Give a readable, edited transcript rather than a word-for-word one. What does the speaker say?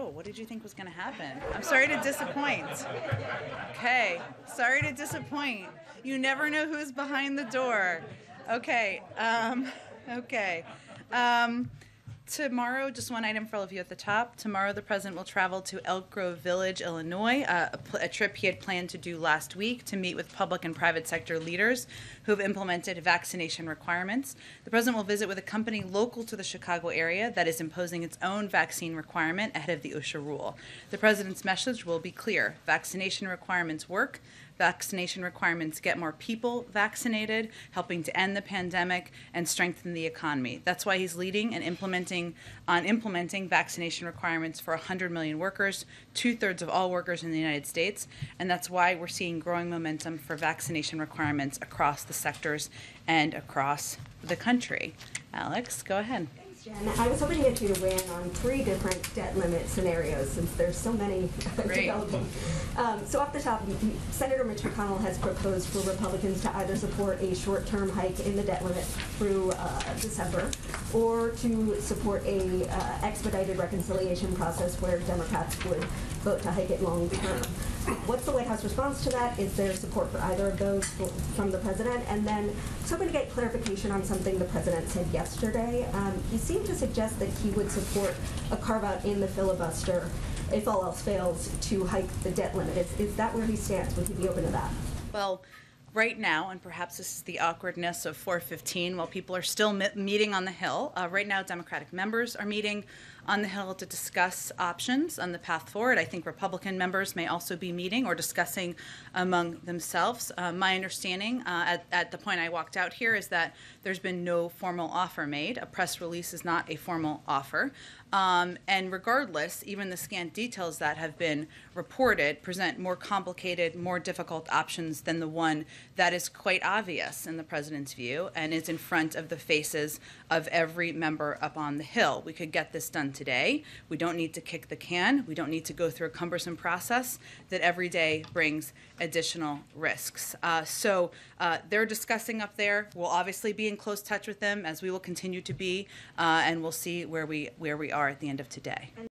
Oh, what did you think was going to happen? I'm sorry to disappoint. Okay, sorry to disappoint. You never know who's behind the door. Okay, okay. Tomorrow, just one item for all of you at the top. Tomorrow, the president will travel to Elk Grove Village, Illinois, a trip he had planned to do last week to meet with public and private sector leaders who have implemented vaccination requirements. The president will visit with a company local to the Chicago area that is imposing its own vaccine requirement ahead of the OSHA rule. The president's message will be clear. Vaccination requirements work. Vaccination requirements get more people vaccinated, helping to end the pandemic and strengthen the economy. That's why he's leading and implementing vaccination requirements for 100 million workers, 2/3 of all workers in the United States, and that's why we're seeing growing momentum for vaccination requirements across the sectors and across the country. Alex, go ahead. Jen, I was hoping to get you to weigh in on 3 different debt limit scenarios since there's so many developing. So off the top, Senator Mitch McConnell has proposed for Republicans to either support a short-term hike in the debt limit through December or to support a expedited reconciliation process where Democrats would vote to hike it long-term. What's the White House response to that? Is there support for either of those from the president? And then I was hoping to get clarification on something the president said yesterday. He seemed to suggest that he would support a carve-out in the filibuster if all else fails to hike the debt limit. Is that where he stands? Would he be open to that? Well, right now, and perhaps this is the awkwardness of 4:15 while people are still meeting on the Hill, right now Democratic members are meeting on the Hill to discuss options on the path forward. I think Republican members may also be meeting or discussing among themselves. My understanding at the point I walked out here is that there's been no formal offer made. A press release is not a formal offer. And regardless, even the scant details that have been reported present more complicated, more difficult options than the one that is quite obvious in the president's view and is in front of the faces of every member up on the Hill. We could get this done today. We don't need to kick the can. We don't need to go through a cumbersome process that every day brings additional risks. So they're discussing up there. We'll obviously be in close touch with them, as we will continue to be, and we'll see where we are at the end of today.